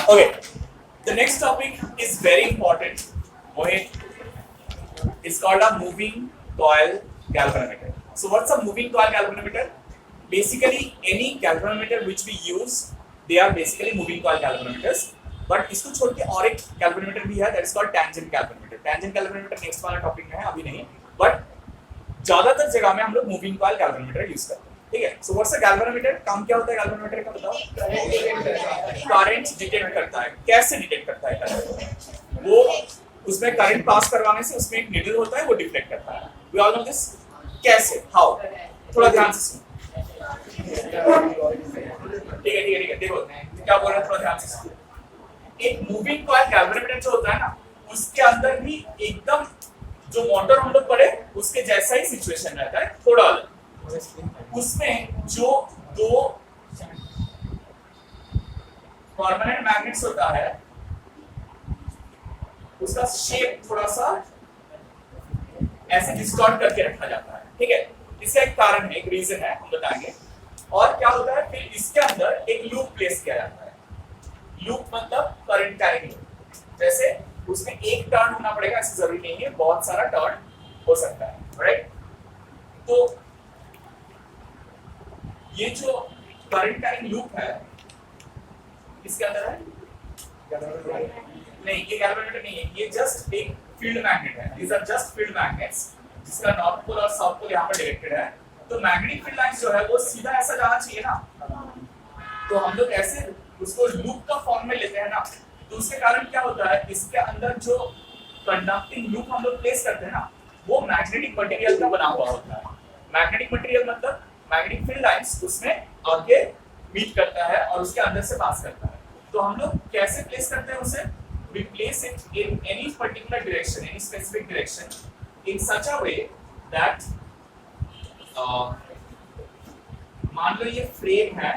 Okay, the next topic is very important. Mohit, it's called a moving coil galvanometer. So what's a moving coil galvanometer? Basically, any galvanometer which we use, they are basically moving coil galvanometers. But इसको छोड़ के और एक galvanometer भी है, that is called tangent galvanometer. Tangent galvanometer next वाला topic में है, अभी नहीं. But ज्यादातर जगह में हम लोग moving coil galvanometer use करते हैं. ठीक है. So what's a galvanometer? काम क्या होता है galvanometer का बताओ? Current detect करता है. कैसे detect करता है current? वो उसमें करंट पास करवाने से उसमें एक निडल होता है, वो डिफ्लेक्ट करता है. We all know this. कैसे? How? थोड़ा ध्यान से सुनो. ठीक है. देखो क्या बोल रहा है, थोड़ा ध्यान से सुनो. एक मूविंग कॉइल गैल्वेनोमीटर जो होता है ना, उसके अंदर भी एकदम जो मोटर हम लोग पढ़े उसके जैसा ही सिचुएशन रहता है, थोड़ा अलग. उसमें जो दो परमानेंट मैग्नेट्स होता है उसका शेप थोड़ा सा ऐसे डिस्टॉर्ट करके रखा जाता है. ठीक है. इसका एक कारण है, एक रीजन है, हम बताएंगे. और क्या होता है, फिर इसके अंदर एक लूप प्लेस किया जाता है. लूप मतलब करंट कैरिंग लूप. जैसे उसमें एक टर्न होना पड़ेगा ऐसा जरूरी नहीं है, बहुत सारा टर्न हो सकता है. राइट. तो ये जो करंट कैरिंग लूप है इसके अंदर है नहीं, ये गैल्वेनोमीटर नहीं है, ये जस्ट एक फील्ड मैग्नेट है. These are just field magnets जिसका नॉर्थ पोल और साउथ पोल यहाँ पर डायरेक्टेड है. तो मैग्नेटिक फील्ड लाइंस जो है वो सीधा ऐसा जाना चाहिए ना, तो हम लोग ऐसे उसको लूप का फॉर्म में लेते हैं ना. तो उसके कारण क्या होता है, इसके अंदर जो कंडक्टिंग लूप हम लोग प्लेस करते हैं ना, वो मैग्नेटिक मटेरियल का बना हुआ होता है. मैग्नेटिक मटेरियल मतलब मैग्नेटिक फील्ड लाइंस उसमें आके मीट करता है और उसके अंदर से पास करता है. तो हम लोग कैसे प्लेस करते हैं उसे? We place it in any particular direction, any specific direction, in such a way that मान लो ये फ्रेम है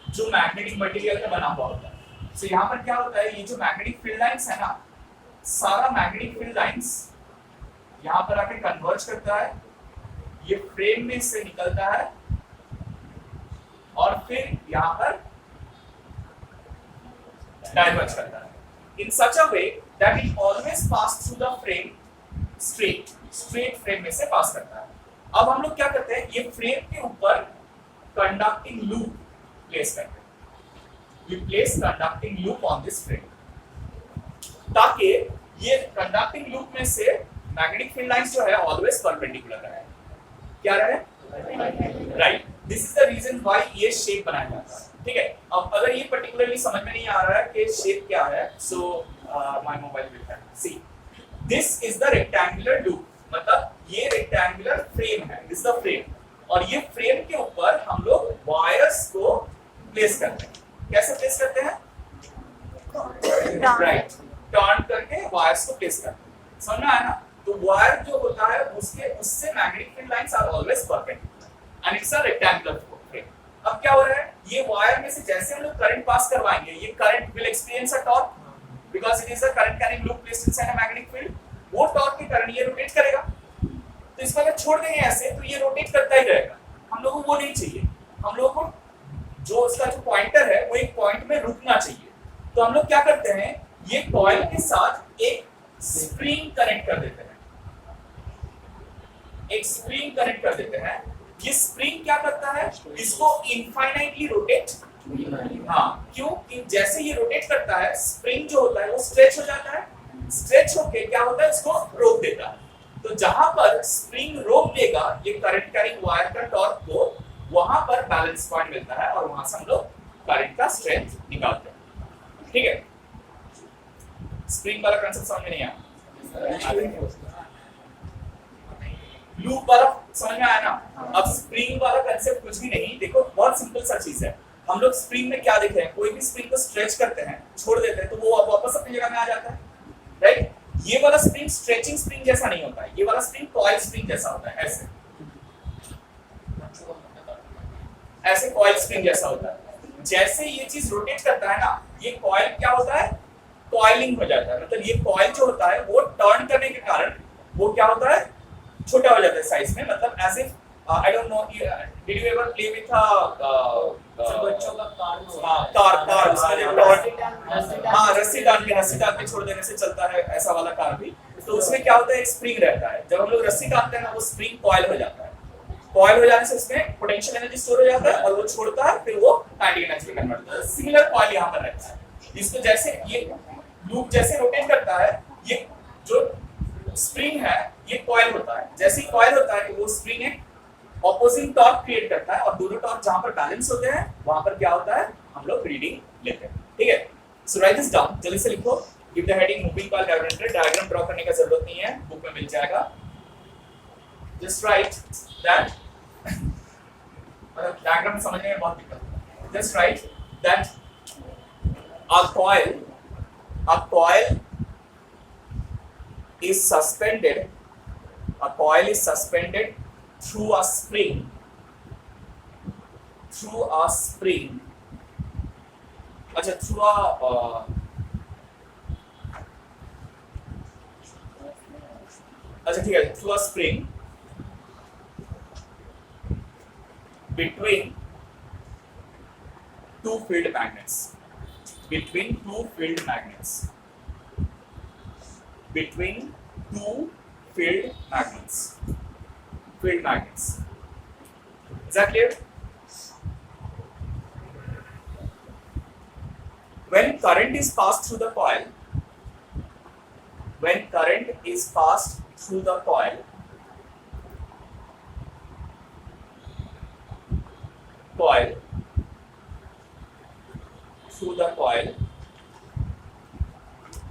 जो मैग्नेटिक मटेरियल का बना हुआ होता है. तो यहाँ पर क्या होता है, ये जो मैग्नेटिक फील्ड लाइंस है ना, सारा मैग्नेटिक फील्ड लाइंस यहाँ पर आके कन्वर्ज करता है, ये फ्रेम में से निकलता है और फिर यहाँ पर डाइवर्ज करता है. In such a way that it always pass through the frame straight frame में से पास करता है. अब हम लोग क्या करते हैं, ये फ्रेम के ऊपर कंडक्टिंग लूप प्लेस करते हैं. We place conducting loop on this frame ताकि ये कंडक्टिंग लूप में से मैग्नेटिक फील्ड लाइंस जो है ऑलवेज परपेंडिकुलर रहे. क्या रहे? Right. This is the reason why ये शेप बनाया जाता है. ठीक है. अब अगर ये पर्टिकुलरली समझ में नहीं आ रहा है कि शेप क्या है, so my mobile will help. See, this is the rectangular loop, मतलब ये रेक्टेंगुलर फ्रेम है, दिस द फ्रेम, और ये फ्रेम के ऊपर हम लोग वायर्स को प्लेस करते हैं. कैसे प्लेस करते हैं? राइट. टर्न करके वायर्स को प्लेस करते हैं. समझ में आया ना? तो वायर जो होता है उससे magnetic field lines are always perpendicular and it's a rectangular frame. अब क्या हो रहा है, ये वायर में से जैसे हम लोग करंट पास करवाएंगे, ये current will experience a torque because it is a current carrying loop placed inside a magnetic field. वो टॉर्क के कारण ये रोटेट करेगा. तो इसको अगर छोड़ देंगे ऐसे तो ये रोटेट करता ही रहेगा. हम लोगों को वो नहीं चाहिए. हम लोगों को जो उसका जो पॉइंटर है वो एक पॉइंट में रुकना चाहिए. तो हम लोग क्या करते हैं, ये कॉइल के साथ एक स्प्रिंग कनेक्ट कर देते हैं. एक स्प्रिंग कनेक्ट कर देते हैं. ये स्प्रिंग क्या करता है, इसको इनफाइनाइटली रोटेट. हाँ, क्यों? कि जैसे ये रोटेट करता है, स्प्रिंग जो होता है वो स्ट्रेच हो जाता है. स्ट्रेच होके क्या होता है, इसको रोक देता है. तो जहां पर स्प्रिंग रोक देगा ये करंट कैरिंग वायर का टॉर्क को, वहां पर बैलेंस पॉइंट मिलता है और वहां से हम लोग करंट का स्ट्रेंथ निकालते हैं. ठीक है. स्प्रिंग वाला कंसेप्ट समझ में नहीं आया? लूप वाला समझ में आया ना? अब स्प्रिंग वाला कंसेप्ट कुछ भी नहीं. देखो बहुत सिंपल सा चीज है. हम लोग स्प्रिंग में क्या देखते हैं, कोई भी स्प्रिंग को स्ट्रेच करते हैं, छोड़ देते हैं, तो वो वापस अपनी जगह में आ जाता है. राइट. ये वाला स्प्रिंग स्ट्रेचिंग स्प्रिंग जैसा नहीं होता है. ये वाला स्प्रिंग कॉइल स्प्रिंग जैसा होता है. ऐसे कॉइल स्प्रिंग जैसा होता है. जैसे ये चीज रोटेट करता है ना, ये कॉइल क्या होता है, कॉइलिंग हो जाता है. मतलब ये कॉइल जो होता है वो टर्न करने के कारण वो क्या होता है, छोटा हो जाता है साइज में. मतलब as if I don't know, did you ever play with बच्चों का कार उसका जो टॉर्क, हाँ रस्सी डाल के छोड़ देने से चलता है, ऐसा वाला कार भी। तो उसमें क्या होता है, एक स्प्रिंग रहता है, जब हम लोग रस्सी डालते हैं ना वो स्प्रिंग कॉइल हो जाता है, कॉइल हो जाने से उसमें पोटेंशियल एनर्जी स्टोर हो जाता है और वो छोड़ता है, फिर वो काइनेटिक एनर्जी में कन्वर्ट होता है। सिमिलर कॉइल यहाँ पर रहता है, इसको जैसे ये लूप जैसे रोटेट करता है, ये जो स्प्रिंग है ये कॉइल होता है, जैसे ही कॉइल होता है वो स्प्रिंग एक ऑपोजिंग टॉर्क क्रिएट करता है और दोनों टॉर्क जहां पर बैलेंस होते हैं वहां पर क्या होता है, हम लोग रीडिंग लेते हैं। ठीक है, सो राइट दिस डाउन, जल्दी से लिखो। Give the heading moving coil diagram. Diagram draw करने की जरूरत नहीं है, बुक में मिल जाएगा। जस्ट राइट दैट, मतलब डायग्राम समझने में बहुत दिक्कत है। Just right that a coil is suspended through a spring अच्छा through a अच्छा ठीक है, through a spring between two field magnets, between two field magnets. Is that clear? When current is passed through the coil,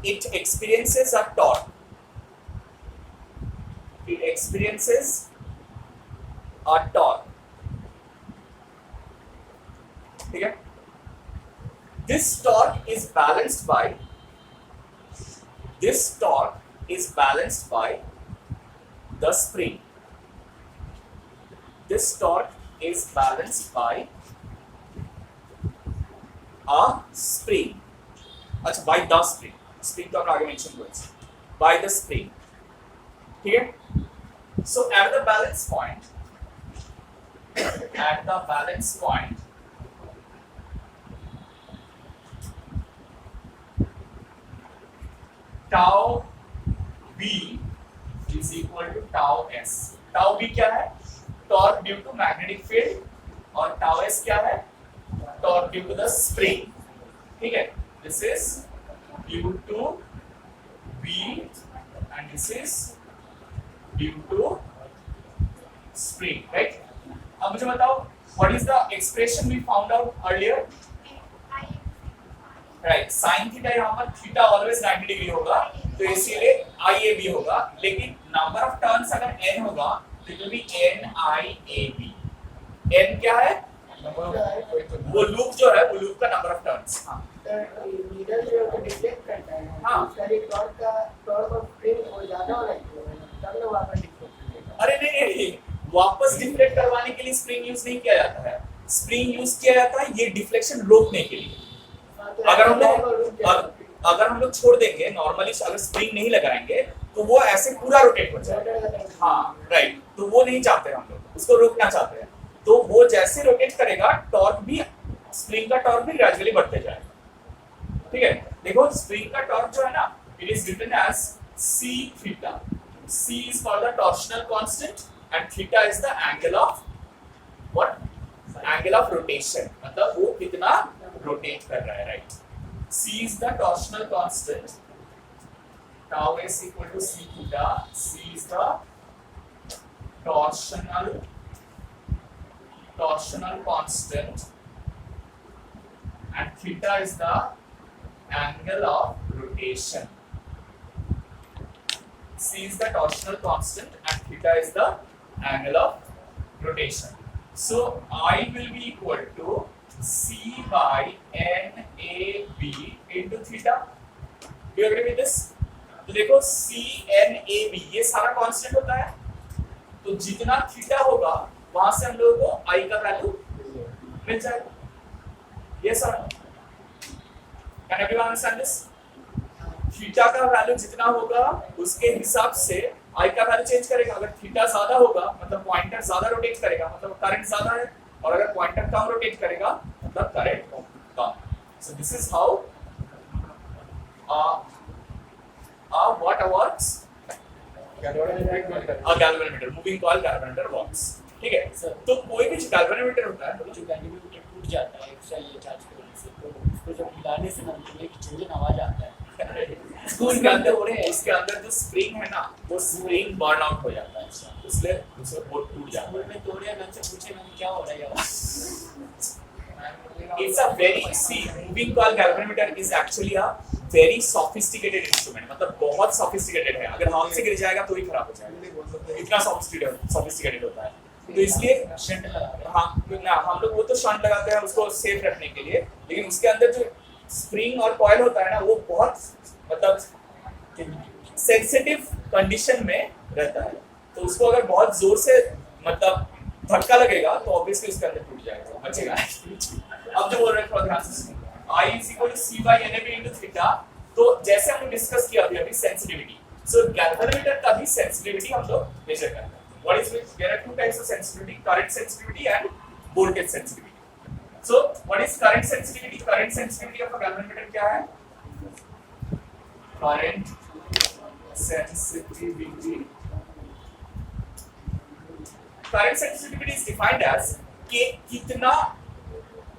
it experiences a torque. ठीक है, this torque is balanced by the spring. This torque is balanced by a spring. अच्छा, by the spring. Spring तो हम आगे mention करेंगे, by the spring. ठीक है, so at the balance point tau b is equal to tau s. Tau b क्या है, torque due to magnetic field, और tau s क्या है, torque due to the spring. ठीक है, this is due to b and this is due to spring, right? अब मुझे बताओ, what is the expression we found out earlier? Right, sin theta यहाँ पर थीटा ऑलवेज 90 डिग्री होगा, तो इसीलिए IAB होगा, लेकिन नंबर ऑफ टर्न्स अगर n होगा तो it will be NIAB. n क्या है, वो लूप जो है, वो लूप का नंबर ऑफ टर्न्स. हाँ नीडल जो है डिफ्लेक्ट करता है, हाँ, उसका टॉर्क ऑफ स्प्रिंग वो ज्यादा होना चाहिए, तब ना वापस डिफ्लेक्ट करेगा. अरे नहीं, वापस डिफ्लेक्ट करवाने के लिए स्प्रिंग यूज नहीं किया जाता है, स्प्रिंग यूज किया जाता है ये डिफ्लेक्शन रोकने के लिए. अगर हम लोग छोड़ देंगे नॉर्मली, अगर स्प्रिंग नहीं लगाएंगे तो वो ऐसे पूरा रोटेट हो जाएगा. हाँ राइट, तो वो नहीं चाहते हम लोग, उसको रोकना चाहते हैं. तो वो जैसे रोटेट करेगा, टॉर्क भी, स्प्रिंग का टॉर्क भी ग्रेजुअली बढ़ते जाएगा. ठीक है, देखो स्प्रिंग का टॉर्क जो है ना, it is written as c theta. c is called the torsional constant and theta is the angle of what, angle of rotation, मतलब वो कितना रोटेट कर रहा है. Right, c is the torsional constant, tau s equal to c theta. c is the torsional constant and theta is the angle of rotation. c is the torsional constant and theta is the angle of rotation. So I will be equal to c by NAB into theta. Do you agree with this? तो देखो c NAB ये सारा constant होता है, तो जितना theta होगा वहां से हम लोगों को I का वैल्यू मिल जाएगा. Yes or no? Can everyone understand this? Theta का वैल्यू जितना होगा उसके हिसाब से I का वैल्यू चेंज करेगा. अगर थीटा ज्यादा होगा मतलब पॉइंटर ज्यादा रोटेट करेगा, मतलब करंट ज्यादा है, और अगर पॉइंटर कम रोटेट करेगा मतलब current come. So this is how what works a galvanometer, moving coil galvanometer works। ठीक है Sir. तो कोई भी galvanometer होता है जो galvanometer टूट जाता है एक्स्ट्रा ये चार्ज करने से, तो उसको जब हिलाने से ना तो एक झुनझुन आवाज आता है। उसके अंदर हो रहे हैं, इसके अंदर जो स्प्रिंग है ना वो स्प्रिंग बर्न आउट हो जाता है, इसलिए उसे वो टूट जाता है। में तोड़े ना से पूछे ना क्या हो रहा है यार। It's a very moving coil galvanometer is actually a very sophisticated instrument, मतलब बहुत sophisticated है। अगर हाथ से गिर जाएगा तो ही खराब हो जाएगा, इतना sophisticated होता है। तो इसलिए शंट लगा हम लोग वो तो शंट लगाते हैं उसको सेफ रखने के लिए, लेकिन उसके अंदर जो स्प्रिंग और कॉइल होता है ना वो बहुत मतलब सेंसिटिव कंडीशन में रहता है, तो उसको अगर बहुत जोर से मतलब धक्का लगेगा तो ऑब्वियसली उसके अंदर टूट जाएगा, बचेगा। अब जो बोल रहे हैं थोड़ा ध्यान से सुनिए, I is equal to C by NAB into theta। तो जैसे हमने डिस्कस किया अभी सेंसिटिविटी, सो गैल्वेनोमीटर का भी सेंसिटिविटी हम लोग मेजर करते हैं। What is it? There are two types of sensitivity, current sensitivity and voltage sensitivity। So what is current sensitivity? Current sensitivity of a galvanometer क्या है? Current sensitivity, current sensitivity is defined as कि कितना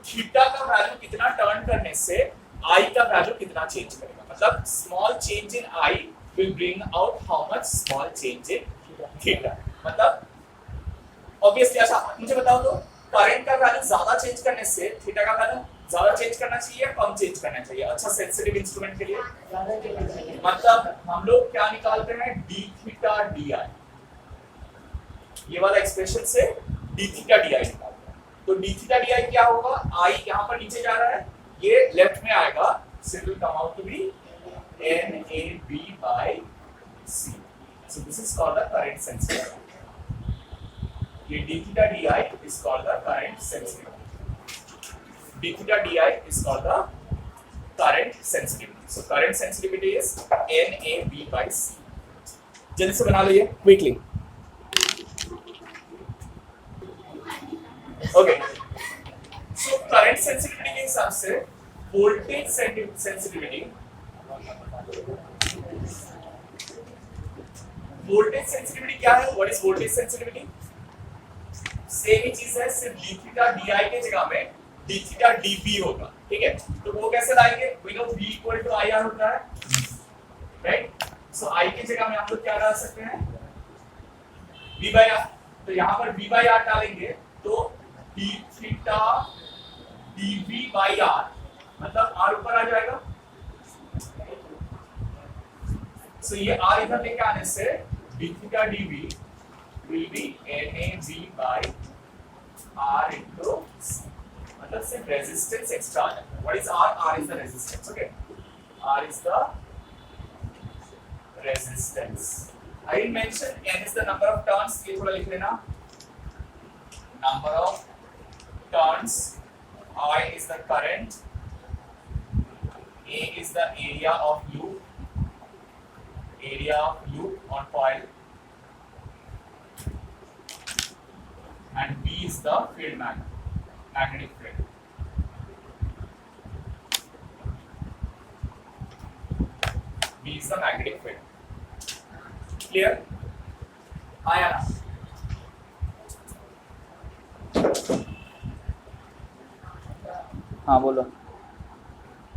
theta का value कितना turn करने से आई का value कितना चेंज करेगा, मतलब small change in I will bring out how much small change in theta. मतलब ऑब्वियसली अच्छा मुझे बताओ तो करंट का वैल्यू ज्यादा चेंज करने से थीटा का वैल्यू ज्यादा चेंज करना चाहिए या कम चेंज करना चाहिए? अच्छा सेंसिटिव इंस्ट्रूमेंट के लिए मतलब हम लोग क्या निकालते हैं, डी थीटा डी आई, ये वाला एक्सप्रेशन से डी थीटा डी आई निकालते हैं। तो डी थीटा डी आई क्या होगा, आई यहाँ पर नीचे जा रहा है, ये लेफ्ट में आएगा, so it will come out to be NAB by C। So this is called the current sensitivity। ये d theta di is called the current sensitivity। d theta di is called the current sensitivity। So current sensitivity is NAB by C। जल्दी से बना लो ये quickly। Okay। So current sensitivity के हिसाब से voltage sensitivity, voltage sensitivity क्या है? What is voltage sensitivity? Same ही चीज है, सिर्फ d थीटा di के जगह में d थीटा dB होगा, ठीक है? तो वो कैसे लाएंगे? We know V equal to IR होता है, राइट? सो I के जगह में हम लोग क्या डाल सकते हैं? V by R। तो यहाँ पर V by R डालेंगे तो d theta dV by R, मतलब R ऊपर आ जाएगा। सो ये R इधर लेके आने से d theta dV will be NAB by R into C, मतलब सिर्फ रेजिस्टेंस एक्स्ट्रा आ जाता है। What is R? R is the resistance, okay? R is the resistance। I will mention N is the number of turns, ये थोड़ा लिख लेना। Number of turns, I is the current, A is the area of loop on coil, and B is the field magnetic field। B is the magnetic field। Clear? आया ना? हाँ बोलो।